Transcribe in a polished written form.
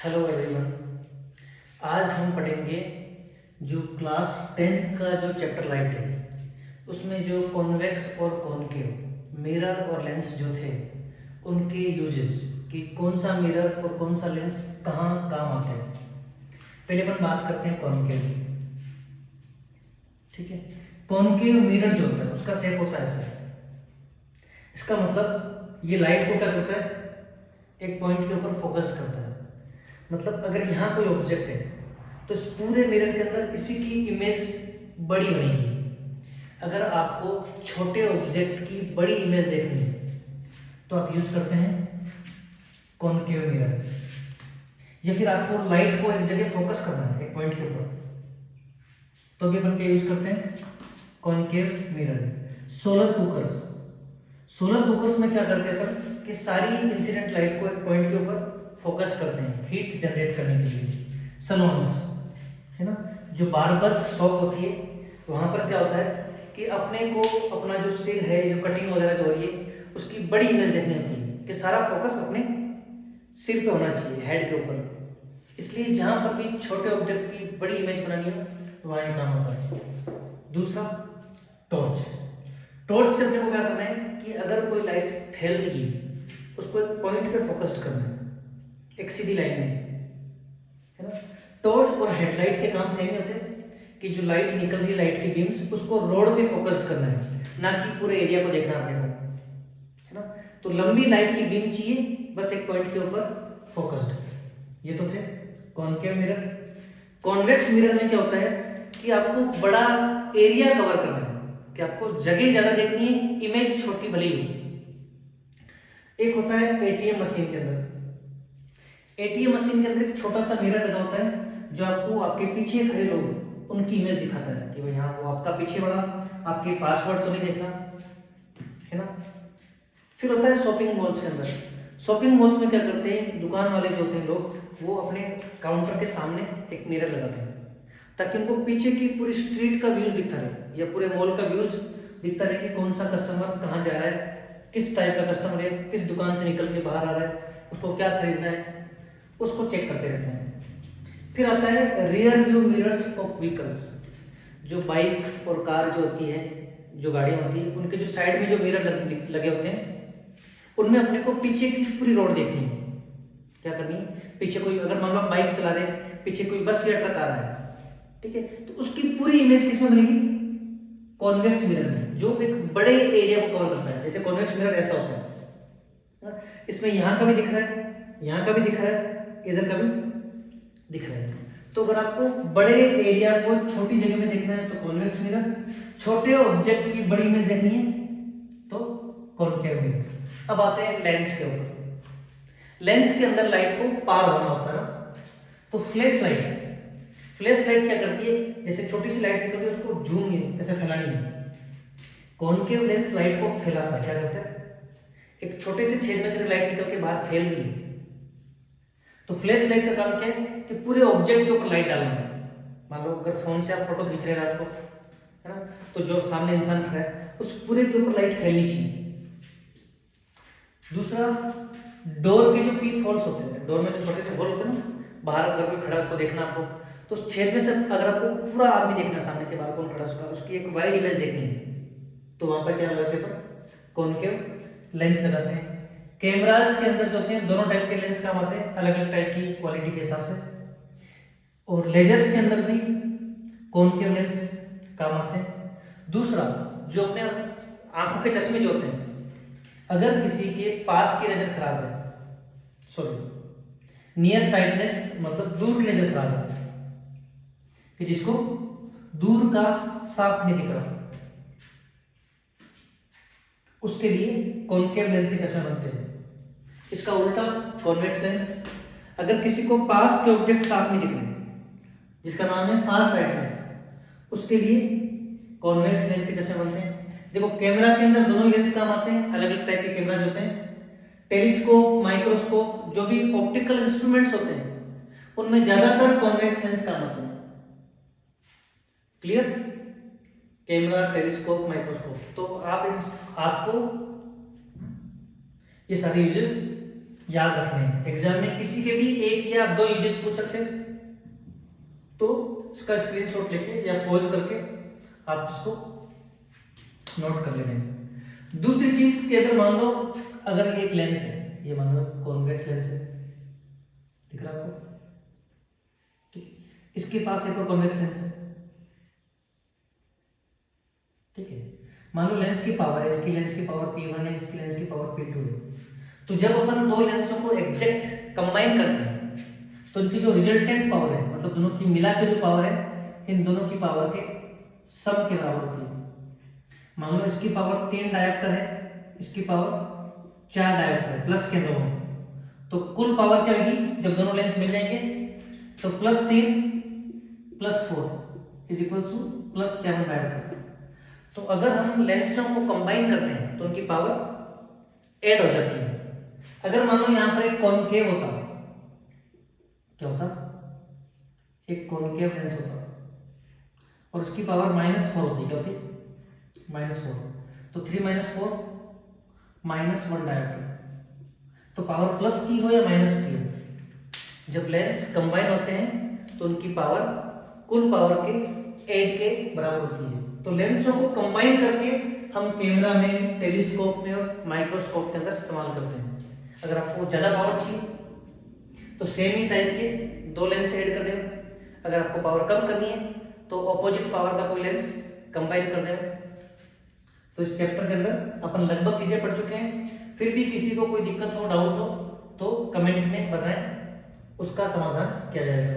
Hello everyone. आज हम पढ़ेंगे जो क्लास 10th का जो चैप्टर लाइट है उसमें जो कॉन्वेक्स और कॉनकेव मिरर और लेंस जो थे उनके यूजेस कि कौन सा मिरर और कौन सा लेंस कहाँ काम आते हैं। पहले अपन बात करते हैं कॉनकेव की। ठीक है, कॉनकेव मिरर जो होता है उसका शेप होता है ऐसा। इसका मतलब ये लाइट को क्या करता है, एक पॉइंट के ऊपर फोकस करता है। मतलब अगर यहाँ कोई ऑब्जेक्ट है तो इस पूरे मिरर के अंदर इसी की इमेज बड़ी बनेगी। अगर आपको छोटे ऑब्जेक्ट की बड़ी इमेज देखनी है तो आप यूज करते हैं कॉनकेव मिरर, या फिर आपको लाइट को एक जगह फोकस करना है एक पॉइंट के ऊपर तो भी अपन क्या यूज करते हैं, कॉनकेव मिरर। सोलर कुकर्स में क्या करते हैं अपन कि सारी इंसिडेंट लाइट को एक पॉइंट के ऊपर फोकस करते हैं हीट जनरेट करने के लिए। सलोन्स है ना, जो बार्बर शॉप होती है वहां पर क्या होता है कि अपने को अपना जो सिर है, जो कटिंग वगैरह जो हो रही है उसकी बड़ी इमेज देखनी होती है कि सारा फोकस अपने सिर पे होना चाहिए, हेड के ऊपर। इसलिए जहां पर भी छोटे ऑब्जेक्ट की बड़ी इमेज बनानी हो तो वहां ये काम होता है। दूसरा, टॉर्च। टॉर्च से अपने को क्या करना है कि अगर कोई लाइट फैल रही है उसको एक पॉइंट पे फोकस्ड करना है एक सीधी लाइन में, है ना। टॉर्च और हेडलाइट के काम सेम ही होते हैं कि जो लाइट निकल रही है, लाइट की बीम्स, उसको रोड पे फोकस्ड करना है, ना कि पूरे एरिया को देखना अपने को, है ना। तो लंबी लाइट की बीम चाहिए, बस एक पॉइंट के ऊपर फोकस्ड। ये तो थे कॉनकेव मिरर। कॉन्वेक्स मिरर में क्या होता है कि आपको बड़ा एरिया कवर करना है, कि आपको जगह ज्यादा देखनी है, इमेज छोटी भली हो। एक होता है एटीएम मशीन के अंदर। एटीएम मशीन के अंदर एक छोटा सा मिरर लगा होता है जो आपको आपके पीछे खड़े लोग उनकी इमेज दिखाता है कि भाई यहाँ वो आपका पीछे वाला आपके पासवर्ड तो नहीं देखना, है ना। फिर होता है शॉपिंग मॉल्स के अंदर। शॉपिंग मॉल्स में क्या करते हैं, दुकान वाले जो होते हैं लोग, वो अपने काउंटर के सामने एक मिरर लगाते हैं ताकि उनको पीछे की पूरी स्ट्रीट का व्यूज दिखता रहे या पूरे मॉल का व्यूज दिखता रहे कि कौन सा कस्टमर कहाँ जा रहा है, किस टाइप का कस्टमर है, किस दुकान से निकल के बाहर आ रहा है, उसको क्या खरीदना है, उसको चेक करते रहते हैं। फिर आता है rear view mirrors of vehicles. जो बाइक और कार जो होती है, जो गाड़ियां होती है, उनके जो साइड में जो मिरर लगे होते हैं उनमें अपने को पीछे की पूरी रोड देखनी है। क्या करनी है, पीछे कोई अगर मान लो आप बाइक चला रहे हैं, पीछे कोई बस या ट्रक आ रहा है, ठीक है, तो उसकी पूरी इमेज किसमें बनेगी, कॉन्वेक्स मिरर में, जो एक बड़े एरिया को कवर करता है। जैसे कॉन्वेक्स मिरर ऐसा होता है, इसमें यहां का भी दिख रहा है, यहां का भी दिख रहा है, इधर का भी दिख रहा है। तो अगर आपको बड़े एरिया को छोटी जगह में देखना है तो कॉन्वेक्स मिरर, छोटे ऑब्जेक्ट की बड़ी इमेज देखनी है तो कॉनकेव मिरर। अब आते हैं लेंस के ऊपर। लेंस के अंदर लाइट को पार होना होता है ना, तो फ्लैश लाइट क्या करती है, जैसे छोटी सी लाइट निकलती है उसको जूम ऐसे फैलानी है। कॉनकेव लेंस लाइट को फैलाता है, क्या करता है, एक छोटे से छेद में से लाइट निकल के बाहर फैल रही है तो फ्लैश लाइट का काम क्या है कि पूरे ऑब्जेक्ट के ऊपर लाइट डालना है। मान लो अगर फोन से आप फोटो खींच रहे हैं रात को, है ना, तो जो सामने इंसान खड़ा है उस पूरे के ऊपर लाइट फैलनी चाहिए। दूसरा, डोर के जो पीप होल्स होते हैं, डोर में जो छोटे से होल होते हैं ना, बाहर अगर कोई खड़ा है उसको देखना आपको, तो उस छेद में से अगर आपको पूरा आदमी देखना, सामने के बाहर कौन खड़ा है उसका, उसकी एक वाइड इमेज देखनी है तो वहां पर क्या लगाते हैं, कॉनकेव लेंस लगाते हैं। कैमरास के अंदर जो होते हैं दोनों टाइप के लेंस काम आते हैं, अलग अलग टाइप की क्वालिटी के हिसाब से। और लेजर्स के अंदर भी कॉनकेव लेंस काम आते हैं। दूसरा, जो अपने आंखों के चश्मे जो होते हैं, अगर किसी के पास की नजर खराब है, सॉरी नियर साइडनेस मतलब दूर की नजर खराब है, कि जिसको दूर का साफ नहीं दिख रहा, उसके लिए कॉनकेव लेंस के चश्मे बनते हैं। इसका उल्टा कॉन्वेक्स लेंस, अगर किसी को पास के ऑब्जेक्ट साफ नहीं दिख रहे, जिसका नाम है फार साइडनेस, उसके लिए कॉन्वेक्स लेंस के चश्मे बनते हैं। देखो कैमरा के अंदर दोनों लेंस काम आते हैं, अलग अलग टाइप के कैमरा होते हैं। टेलीस्कोप, माइक्रोस्कोप, जो भी ऑप्टिकल इंस्ट्रूमेंट्स होते हैं उनमें ज्यादातर कॉन्वेक्स लेंस काम आते हैं। क्लियर, कैमरा, टेलीस्कोप, माइक्रोस्कोप, तो आपको ये सारे यूजेस याद रखने हैं। एग्जाम में किसी के भी 1 या 2 यूजेस पूछ सकते हैं, तो इसका स्क्रीनशॉट लेके या पॉज करके आप इसको नोट कर लेंगे। दूसरी चीज कि अगर मान लो अगर ये एक लेंस है, ये मान लो कॉन्वेक्स लेंस है, दिख रहा आपको, ठीक, इसके पास एक और कॉन्वेक्स लेंस है, ठीक है। मान लो लेंस की पावर है, इसकी लेंस की पावर P1 है, इसकी लेंस की पावर P2 है। तो जब अपन दो लेंसों को एग्जैक्ट कंबाइन करते हैं तो इनकी जो रिजल्टेंट पावर है, मतलब दोनों की मिला के जो पावर है, इन दोनों की पावर के सम के बराबर होती है। मान लो इसकी पावर 3 डायोप्टर है, इसकी पावर 4 डायोप्टर है, प्लस के दोनों, तो कुल पावर क्या होगी जब दोनों लेंस मिल जाएंगे, तो +3 + 4 इज इक्वल टू +7 डायोप्टर। तो अगर हम लेंसों को कंबाइन करते हैं तो उनकी पावर ऐड हो जाती है। अगर मान लो यहां पर एक कॉनकेव होता, क्या होता, एक कॉनकेव लेंस होता और उसकी पावर -4 होती, क्या होती, -4, तो 3 - 4 -1 डायोप्टर। तो पावर प्लस की हो या माइनस की हो, जब लेंस कंबाइन होते हैं तो उनकी पावर कुल पावर के ऐड के बराबर होती है। तो लेंसों को कंबाइन करके हम कैमरा में, टेलीस्कोप में और माइक्रोस्कोप के अंदर इस्तेमाल करते हैं। अगर आपको ज्यादा पावर चाहिए तो सेम ही टाइप के 2 लेंस ऐड कर देना। अगर आपको पावर कम करनी है तो ऑपोजिट पावर का कोई लेंस कंबाइन कर देना। तो इस चैप्टर के अंदर अपन लगभग चीजें पढ़ चुके हैं। फिर भी किसी को कोई दिक्कत हो, डाउट हो तो कमेंट में बताएं, उसका समाधान किया जाएगा।